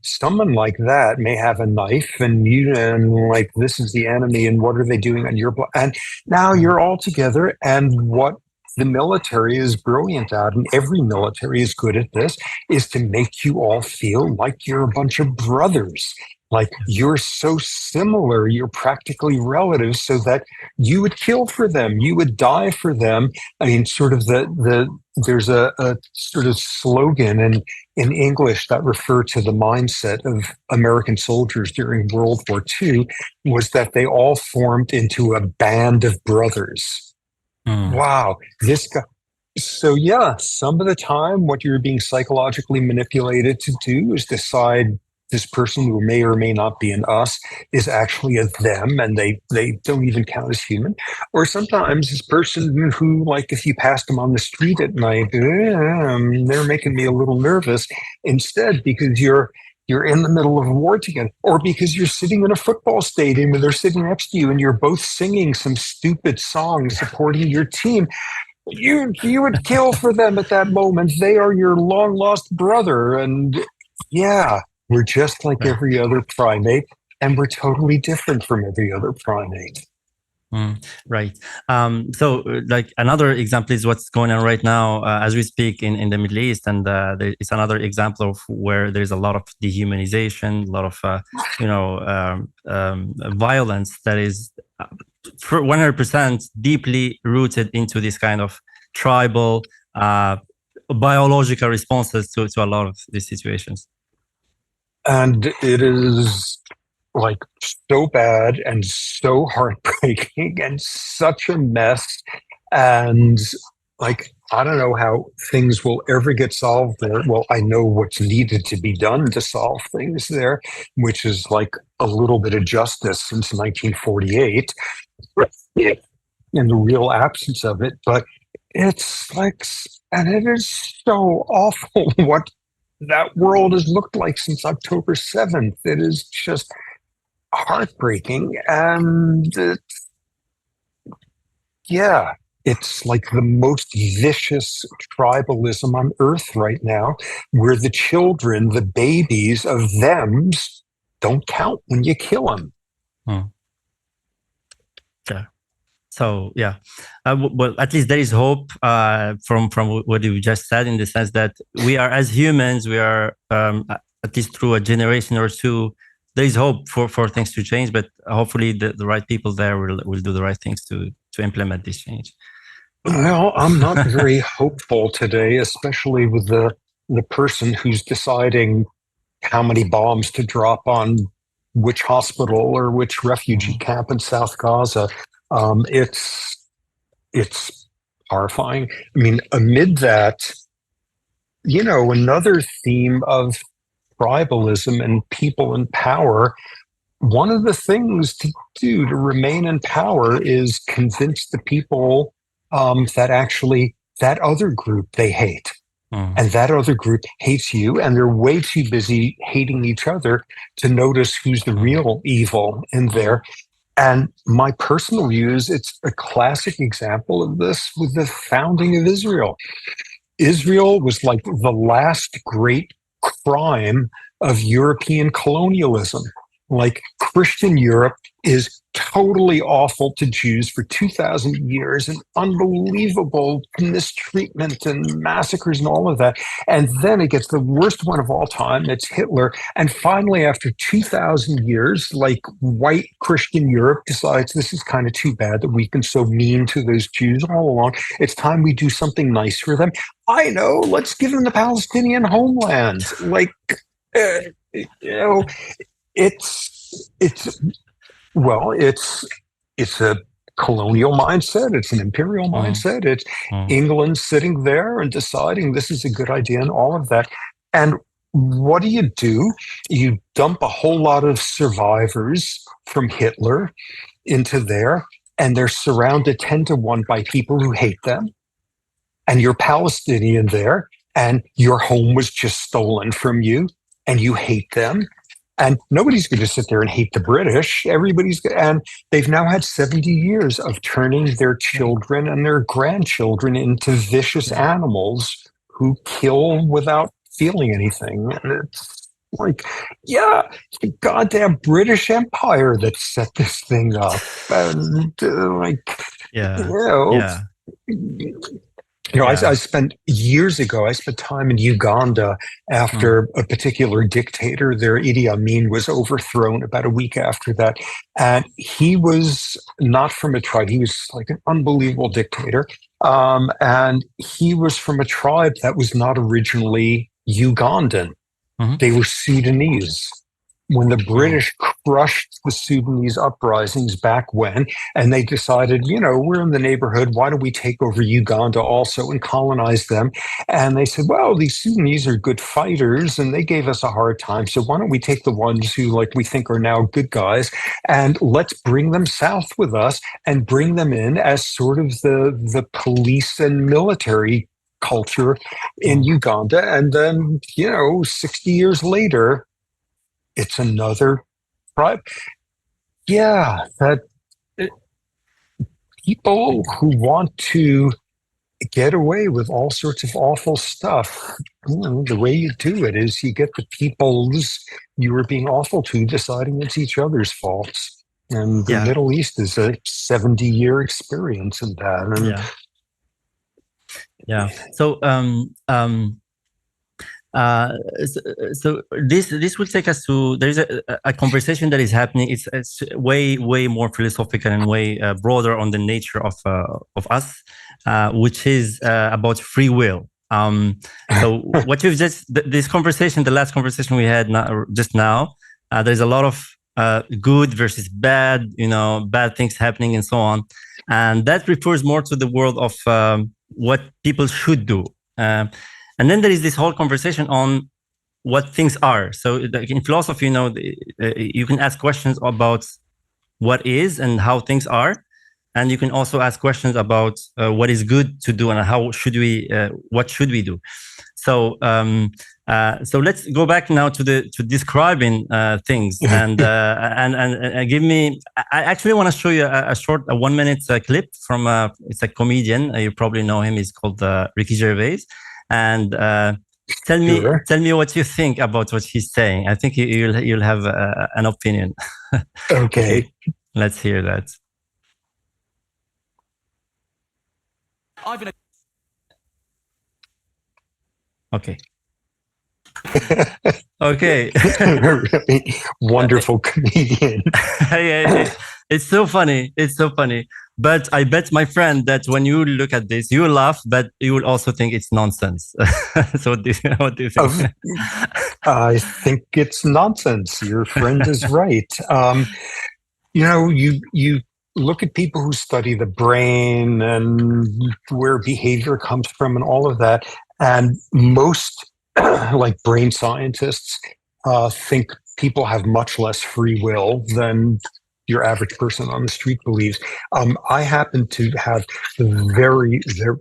someone like that may have a knife and like, this is the enemy and what are they doing on your block? And now you're all together. And what the military is brilliant at, and every military is good at this, is to make you all feel like you're a bunch of brothers. Like you're so similar, you're practically relatives, so that you would kill for them, you would die for them. I mean, sort of there's a sort of slogan in English that referred to the mindset of American soldiers during World War II, was that they all formed into a band of brothers. Wow, this guy. So some of the time what you're being psychologically manipulated to do is decide this person who may or may not be an us is actually a them, and they don't even count as human. Or sometimes this person who, like, if you passed them on the street at night, they're making me a little nervous, instead because you're in the middle of a war together, or because you're sitting in a football stadium and they're sitting next to you and you're both singing some stupid song supporting your team. You would kill for them at that moment. They are your long lost brother. And we're just like every other primate, and we're totally different from every other primate. Right. So like another example is what's going on right now as we speak in the Middle East. And there is another example of where there's a lot of dehumanization, a lot of, violence that is for 100% deeply rooted into this kind of tribal, biological responses to a lot of these situations. And it is like so bad and so heartbreaking and such a mess. And like, I don't know how things will ever get solved there. Well, I know what's needed to be done to solve things there, which is like a little bit of justice since 1948 in the real absence of it. But it's like, and it is so awful what that world has looked like since October 7th. It is just heartbreaking. And it's like the most vicious tribalism on earth right now, where the children, the babies of thems, don't count when you kill them. Yeah. So well, at least there is hope from what you just said, in the sense that we are, as humans, we are at least through a generation or two, there is hope for things to change. But hopefully the right people there will do the right things to implement this change. Well, I'm not very hopeful today, especially with the person who's deciding how many bombs to drop on which hospital or which refugee camp in South Gaza. It's horrifying. I mean, amid that, another theme of tribalism and people in power, one of the things to do to remain in power is convince the people that actually that other group they hate. And that other group hates you, and they're way too busy hating each other to notice who's the real evil in there. And my personal view is it's a classic example of this with the founding of Israel. Israel was like the last great crime of European colonialism. Like, Christian Europe is totally awful to Jews for 2,000 years, and unbelievable mistreatment and massacres and all of that. And then it gets the worst one of all time. It's Hitler. And finally, after 2,000 years, like, white Christian Europe decides this is kind of too bad that we've been so mean to those Jews all along. It's time we do something nice for them. I know, let's give them the Palestinian homeland. Like, it's a colonial mindset. It's an imperial mindset. It's England sitting there and deciding this is a good idea and all of that. And what do? You dump a whole lot of survivors from Hitler into there, and they're surrounded 10-1 by people who hate them. And you're Palestinian there, and your home was just stolen from you, and you hate them. And nobody's going to sit there and hate the British. And they've now had 70 years of turning their children and their grandchildren into vicious animals who kill without feeling anything. And it's like, the goddamn British Empire that set this thing up. And I spent years ago, I spent time in Uganda after a particular dictator there, Idi Amin, was overthrown about a week after that. And he was not from a tribe. He was like an unbelievable dictator. And he was from a tribe that was not originally Ugandan. They were Sudanese. When the British crushed the Sudanese uprisings back when, and they decided, we're in the neighborhood, why don't we take over Uganda also and colonize them? And they said, well, these Sudanese are good fighters and they gave us a hard time. So why don't we take the ones who we think are now good guys, and let's bring them south with us and bring them in as sort of the police and military culture in Uganda. And then, 60 years later, it's another tribe. People who want to get away with all sorts of awful stuff, the way you do it is you get the peoples you were being awful to deciding it's each other's faults. And the Middle East is a 70-year experience in that. And So, so this will take us to, there's a conversation that is happening. It's way more philosophical and way broader on the nature of us, which is about free will. So what you've this conversation, the last conversation we had just now, there's a lot of good versus bad, bad things happening and so on. And that refers more to the world of what people should do. And then there is this whole conversation on what things are. So in philosophy, you can ask questions about what is and how things are. And you can also ask questions about what is good to do and what should we do. So so let's go back now to describing things and give me. I actually want to show you a short 1 minute clip from it's a comedian. You probably know him. He's called Ricky Gervais. And tell me what you think about what he's saying. I think you'll have an opinion. Okay, let's hear that. Okay. Okay. Really wonderful comedian. It's so funny. It's so funny. But I bet, my friend, that when you look at this, you laugh, but you will also think it's nonsense. So what do you think? I think it's nonsense. Your friend is right. You look at people who study the brain and where behavior comes from and all of that, and most like brain scientists think people have much less free will than your average person on the street believes. I happen to have the very, very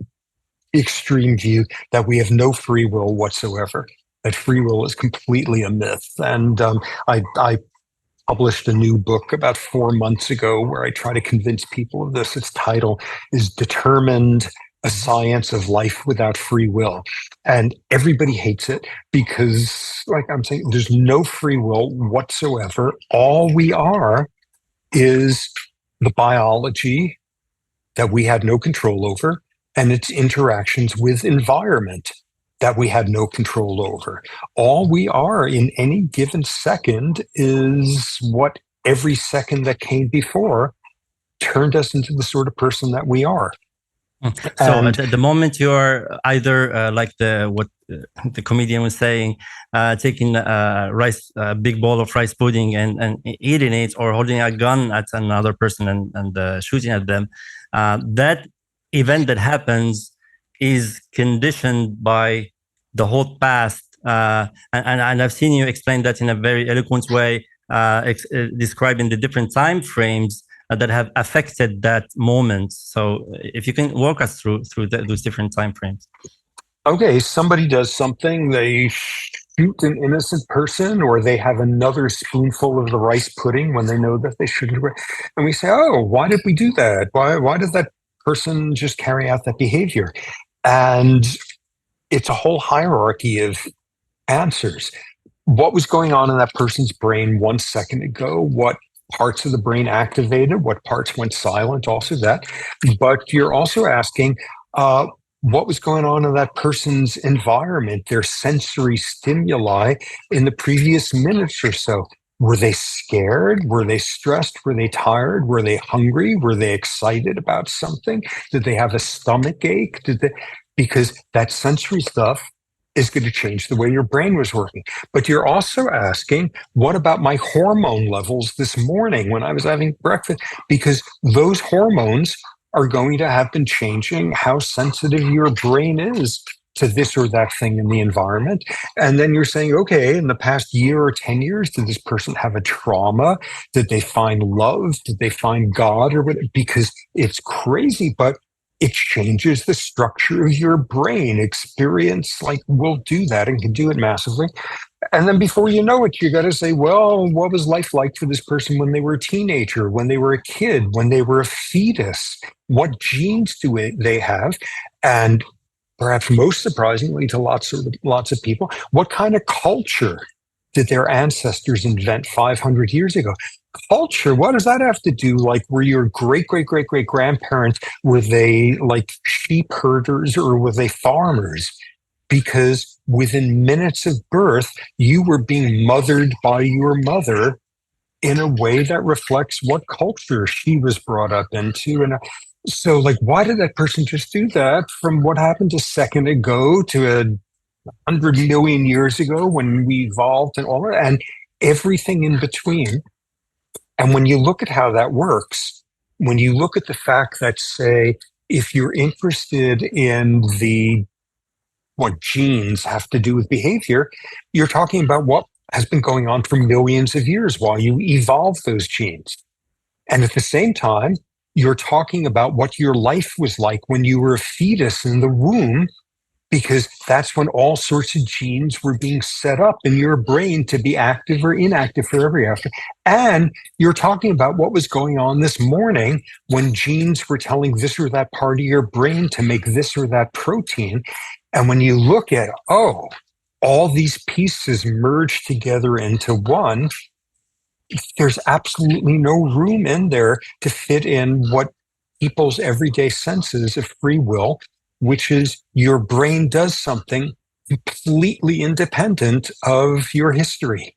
extreme view that we have no free will whatsoever, that free will is completely a myth. And I published a new book about 4 months ago where I try to convince people of this. Its title is Determined: A Science of Life Without Free Will. And everybody hates it because, like I'm saying, there's no free will whatsoever. All we are is the biology that we had no control over and its interactions with environment that we had no control over. All we are in any given second is what every second that came before turned us into the sort of person that we are. So at the moment you're either like what the comedian was saying, taking a big bowl of rice pudding and eating it, or holding a gun at another person and shooting at them, that event that happens is conditioned by the whole past. And I've seen you explain that in a very eloquent way, describing the different time frames that have affected that moment. So if you can walk us through those different time frames. Okay, somebody does something, they shoot an innocent person, or they have another spoonful of the rice pudding when they know that they shouldn't. And we say, oh, why did we do that? Why did that person just carry out that behavior? And it's a whole hierarchy of answers. What was going on in that person's brain 1 second ago? What parts of the brain activated? What parts went silent? Also that. But you're also asking, what was going on in that person's environment, their sensory stimuli in the previous minutes or so? Were they scared? Were they stressed? Were they tired? Were they hungry? Were they excited about something? Did they have a stomach ache? Because that sensory stuff is going to change the way your brain was working. But you're also asking, what about my hormone levels this morning when I was having breakfast? Because those hormones are going to have been changing how sensitive your brain is to this or that thing in the environment. And then you're saying, okay, in the past year or 10 years, did this person have a trauma? Did they find love? Did they find God or what? Because it's crazy, but it changes the structure of your brain. Experience will do that and can do it massively. And then before you know it, you got to say, well, what was life like for this person when they were a teenager, when they were a kid, when they were a fetus? What genes do they have? And perhaps most surprisingly to lots of people, what kind of culture did their ancestors invent 500 years ago? Culture, what does that have to do? Like, were your great-great-great-great-grandparents, were they like sheep herders or were they farmers? Because within minutes of birth, you were being mothered by your mother in a way that reflects what culture she was brought up into. And so, like, why did that person just do that from what happened a second ago to 100 million years ago when we evolved and all that, and everything in between? And when you look at how that works, when you look at the fact that, say, if you're interested in what genes have to do with behavior, you're talking about what has been going on for millions of years while you evolve those genes. And at the same time, you're talking about what your life was like when you were a fetus in the womb, because that's when all sorts of genes were being set up in your brain to be active or inactive for every after. And you're talking about what was going on this morning when genes were telling this or that part of your brain to make this or that protein. And when you look at, all these pieces merge together into one, there's absolutely no room in there to fit in what people's everyday senses of free will, which is your brain does something completely independent of your history.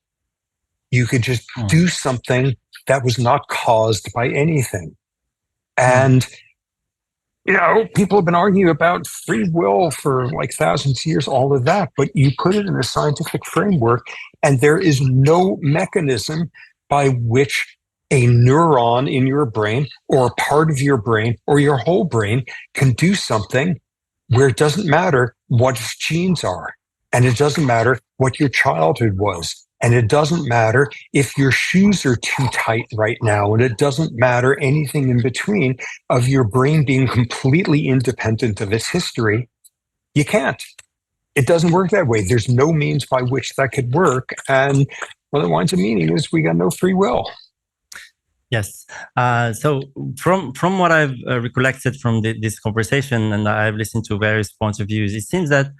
You could just do something that was not caused by anything. And, people have been arguing about free will for like thousands of years, all of that, but you put it in a scientific framework, and there is no mechanism by which a neuron in your brain or part of your brain or your whole brain can do something where it doesn't matter what its genes are, and it doesn't matter what your childhood was, and it doesn't matter if your shoes are too tight right now, and it doesn't matter anything in between of your brain being completely independent of its history. You can't. It doesn't work that way. There's no means by which that could work, and what it winds up meaning is we got no free will. Yes. So from what I've recollected from this conversation, and I've listened to various points of views, it seems that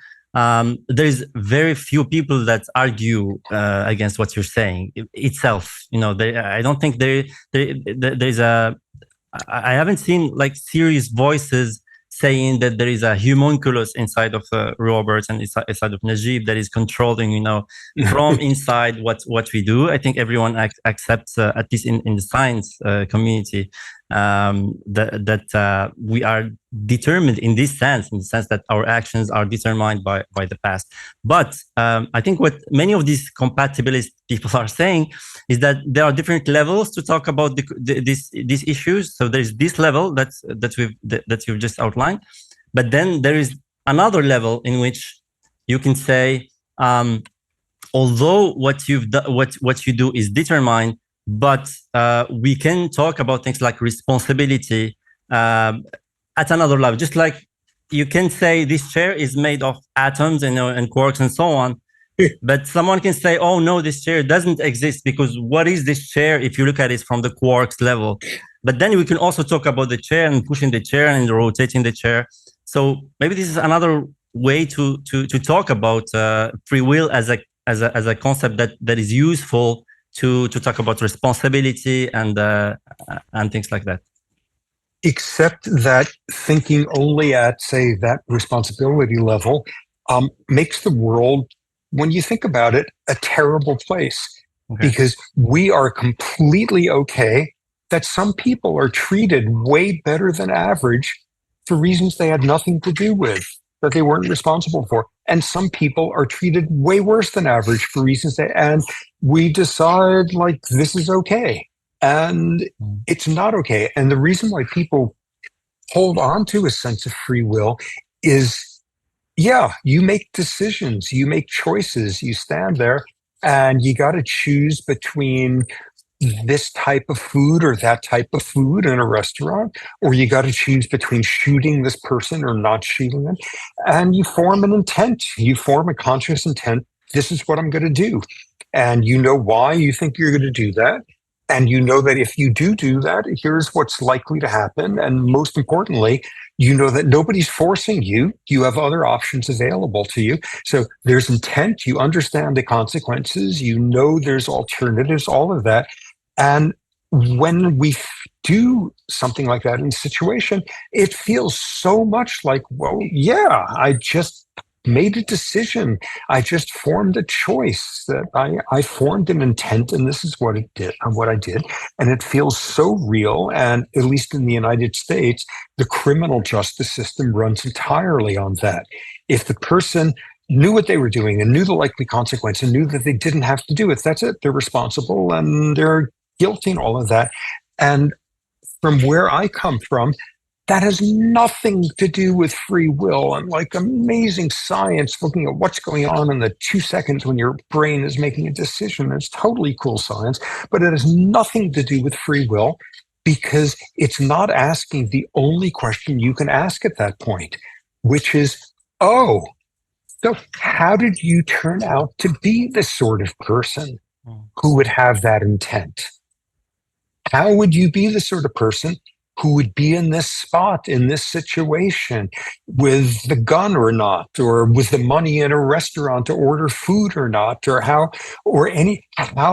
there's very few people that argue against what you're saying itself. I don't think there's I haven't seen like serious voices saying that there is a homunculus inside of Robert and inside of Najib that is controlling, from inside what we do. I think everyone accepts, at least in the science community, that we are determined in the sense that our actions are determined by the past. But I think what many of these compatibilist people are saying is that there are different levels to talk about these issues. So there's this level that you've just outlined, but then there is another level in which you can say, although what you do is determined, but we can talk about things like responsibility at another level. Just like you can say this chair is made of atoms and quarks and so on, but someone can say, oh no, this chair doesn't exist, because what is this chair if you look at it from the quarks level? But then we can also talk about the chair and pushing the chair and rotating the chair. So maybe this is another way to talk about free will as a concept that is useful to talk about responsibility and things like that. Except that thinking only at, say, that responsibility level makes the world, when you think about it, a terrible place. Okay. Because we are completely okay that some people are treated way better than average for reasons they had nothing to do with, that they weren't responsible for. And some people are treated way worse than average for reasons and we decide like this is okay. And it's not okay. And the reason why people hold on to a sense of free will is, you make decisions, you make choices, you stand there and you got to choose between this type of food or that type of food in a restaurant, or you got to choose between shooting this person or not shooting them. And you form an intent, you form a conscious intent. This is what I'm going to do. And you know why you think you're going to do that. And you know that if you do that, here's what's likely to happen. And most importantly, You know that nobody's forcing you. You have other options available to you. So there's intent. You understand the consequences. You know there's alternatives, all of that. And when we do something like that in a situation, it feels so much like, well, yeah, I just made a decision. I just formed a choice, that I formed an intent, and this is what it did, what I did. And it feels so real. And at least in the United States, the criminal justice system runs entirely on that. If the person knew what they were doing and knew the likely consequence and knew that they didn't have to do it, that's it. They're responsible and they're guilty and all of that. And from where I come from, that has nothing to do with free will and like amazing science looking at what's going on in the 2 seconds when your brain is making a decision. It's totally cool science, but it has nothing to do with free will, because it's not asking the only question you can ask at that point, which is, oh, so how did you turn out to be the sort of person who would have that intent? How would you be the sort of person who would be in this spot, in this situation, with the gun or not, or with the money in a restaurant to order food or not, or how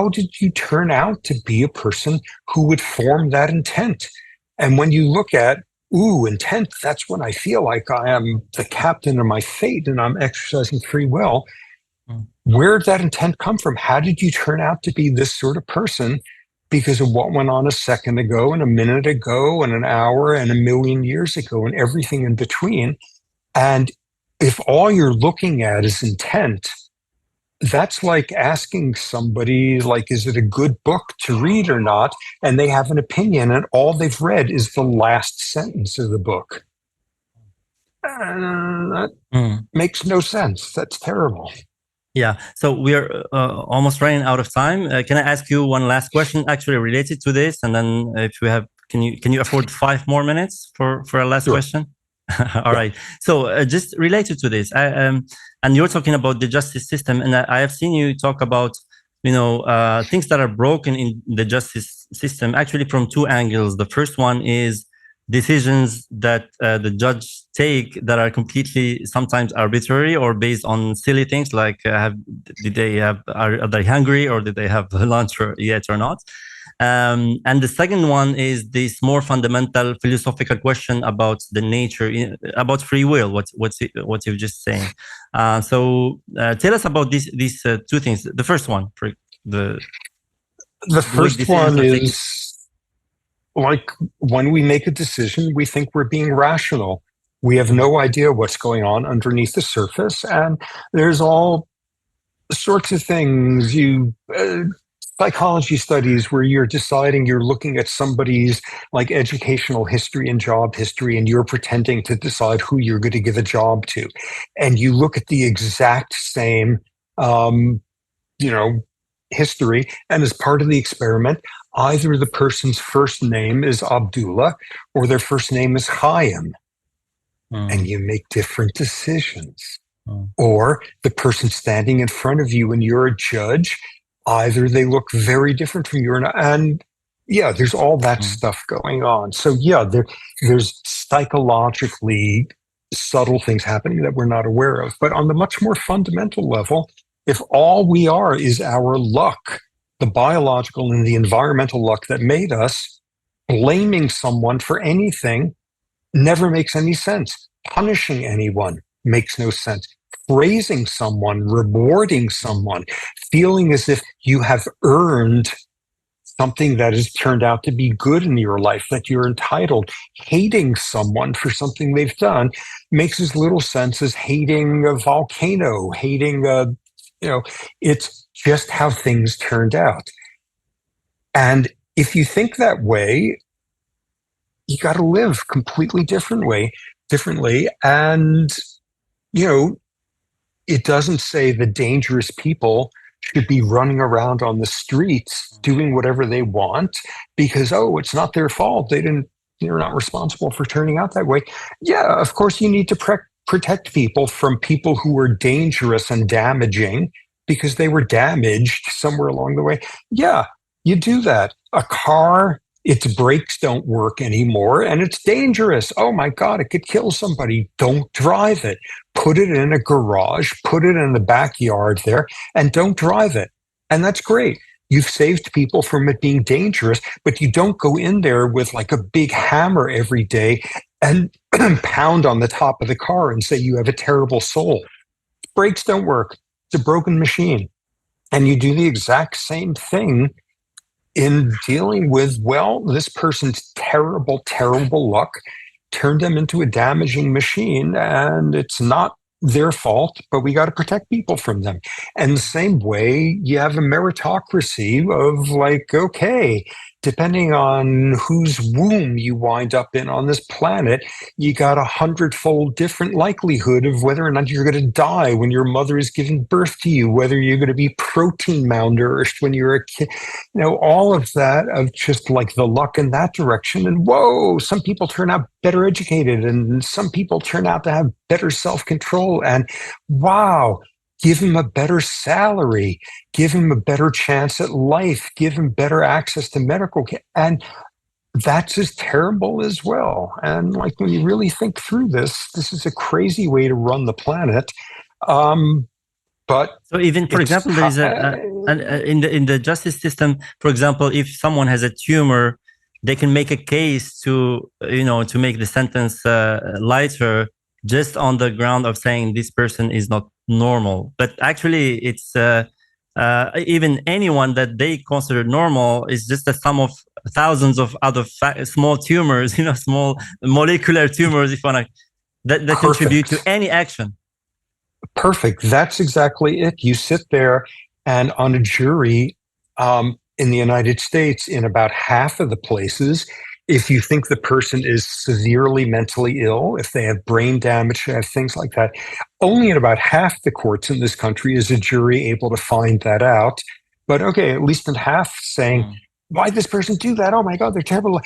did you turn out to be a person who would form that intent? And when you look at, intent, that's when I feel like I am the captain of my fate and I'm exercising free will. Where did that intent come from? How did you turn out to be this sort of person because of what went on a second ago and a minute ago and an hour and 1,000,000 years ago and everything in between? And if all you're looking at is intent, that's like asking somebody, like, is it a good book to read or not? And they have an opinion, and all they've read is the last sentence of the book. That makes no sense. That's terrible. Yeah. So we are almost running out of time. Can I ask you one last question, actually related to this? And then, if you have, can you afford 5 more minutes for a last question? All right. So just related to this, and you're talking about the justice system, and I have seen you talk about, things that are broken in the justice system, actually from 2 angles. The first one is decisions that the judge take that are completely sometimes arbitrary or based on silly things like are they hungry or did they have lunch yet or not? And the second one is this more fundamental philosophical question about the nature, about free will, what you've just saying. So tell us about these 2 things. The first one, the first one is like when we make a decision, we think we're being rational. We have no idea what's going on underneath the surface, and there's all sorts of things. Psychology studies where you're deciding, you're looking at somebody's like educational history and job history, and you're pretending to decide who you're going to give a job to. And you look at the exact same, history. And as part of the experiment, either the person's first name is Abdullah or their first name is Chaim. And you make different decisions. Or the person standing in front of you and you're a judge, either they look very different from you and there's all that stuff going on. So there's psychologically subtle things happening that we're not aware of. But on the much more fundamental level, if all we are is our luck, the biological and the environmental luck that made us, blaming someone for anything never makes any sense. Punishing anyone makes no sense. Praising someone, rewarding someone, feeling as if you have earned something that has turned out to be good in your life, that you're entitled. Hating someone for something they've done makes as little sense as hating a volcano, it's just how things turned out. And if you think that way, you got to live completely differently. And, it doesn't say the dangerous people should be running around on the streets doing whatever they want because, it's not their fault. They're not responsible for turning out that way. Yeah, of course you need to protect people from people who are dangerous and damaging because they were damaged somewhere along the way. Yeah, you do that. A car its brakes don't work anymore and it's dangerous. Oh my God, it could kill somebody. Don't drive it. Put it in a garage, put it in the backyard there, and don't drive it. And that's great. You've saved people from it being dangerous, but you don't go in there with like a big hammer every day and pound on the top of the car and say you have a terrible soul. Brakes don't work. It's a broken machine. And you do the exact same thing in dealing with, well, this person's terrible, terrible luck turned them into a damaging machine, and it's not their fault, but we got to protect people from them. And the same way, you have a meritocracy of like, okay, depending on whose womb you wind up in on this planet, you got 100-fold different likelihood of whether or not you're going to die when your mother is giving birth to you, whether you're going to be protein malnourished when you're a kid, all of that of just like the luck in that direction. And whoa, some people turn out better educated and some people turn out to have better self-control. And wow, give him a better salary, give him a better chance at life, give him better access to medical care. And that's as terrible as well. And like when you really think through this is a crazy way to run the planet. But so even, for example, there is in the justice system, for example, if someone has a tumor, they can make a case to make the sentence lighter just on the ground of saying this person is not normal. But actually, it's even anyone that they consider normal is just a sum of thousands of other small tumors, small molecular tumors, if you want to, that contribute to any action. Perfect. That's exactly it. You sit there and on a jury in the United States, in about half of the places, if you think the person is severely mentally ill, if they have brain damage, they have things like that, only in about half the courts in this country is a jury able to find that out. But okay, at least in half saying, why'd this person do that? Oh my God, they're terrible.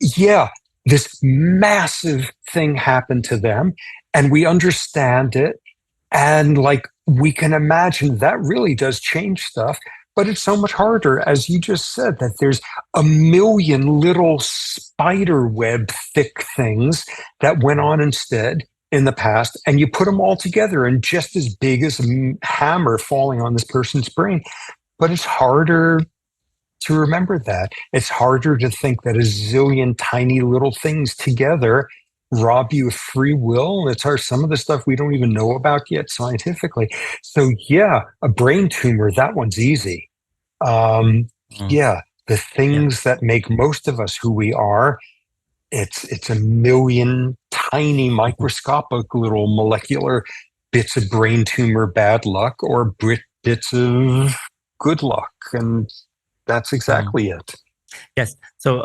Yeah, this massive thing happened to them and we understand it. And like we can imagine that really does change stuff. But it's so much harder, as you just said, that there's a million little spider web thick things that went on instead in the past, and you put them all together and just as big as a hammer falling on this person's brain. But it's harder to remember that. It's harder to think that a zillion tiny little things together rob you of free will. It's some of the stuff we don't even know about yet scientifically. So yeah, a brain tumor, that one's easy. Yeah, the things that make most of us who we are, it's a million tiny microscopic little molecular bits of brain tumor bad luck or bits of good luck. And that's exactly it. Yes. So,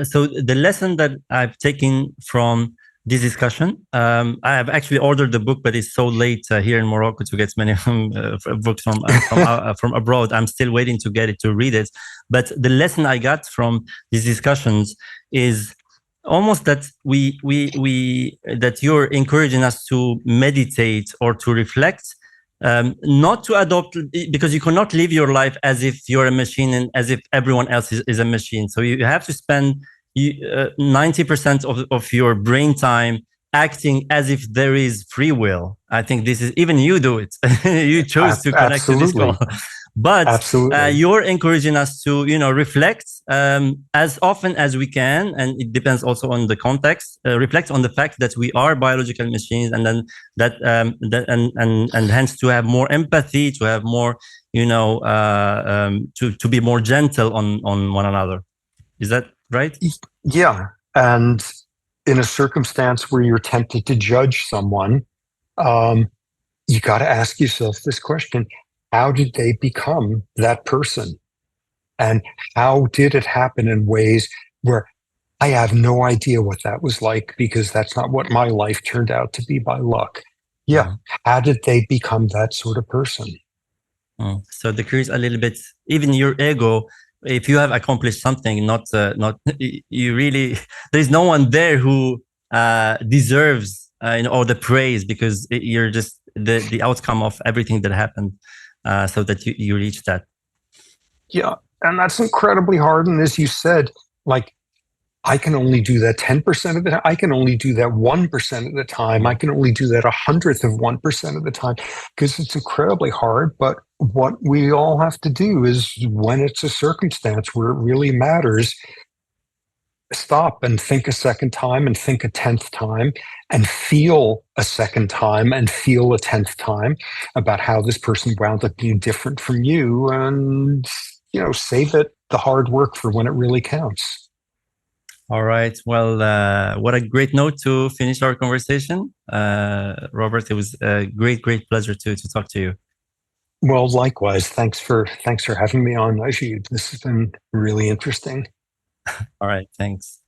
so the lesson that I've taken from this discussion, I have actually ordered the book, but it's so late here in Morocco to get many books from abroad. I'm still waiting to get it to read it. But the lesson I got from these discussions is almost that that you're encouraging us to meditate or to reflect. Not to adopt, because you cannot live your life as if you're a machine and as if everyone else is a machine. So you have to spend 90% of your brain time acting as if there is free will. I think this is, even you do it. You chose to connect to this call. But you're encouraging us to, reflect as often as we can, and it depends also on the context. Reflect on the fact that we are biological machines, and then and hence to have more empathy, to have more, to be more gentle on one another. Is that right? Yeah, and in a circumstance where you're tempted to judge someone, you got to ask yourself this question. How did they become that person? And how did it happen in ways where I have no idea what that was like, because that's not what my life turned out to be by luck. Yeah. How did they become that sort of person? So the curious a little bit, even your ego, if you have accomplished something, not you really, there's no one there who deserves or the praise, because you're just the outcome of everything that happened. So that you reach that. Yeah, And that's incredibly hard. And as you said, like, I can only do that 10% of the time. I can only do that 1% of the time. I can only do that 100th of 1% of the time, because it's incredibly hard. But what we all have to do is, when it's a circumstance where it really matters, stop and think a second time and think a 10th time and feel a second time and feel a 10th time about how this person wound up being different from you, and, save it, the hard work, for when it really counts. All right. Well, what a great note to finish our conversation. Robert, it was a great pleasure to talk to you. Well, likewise. Thanks for having me on, Najib. This has been really interesting. All right. Thanks.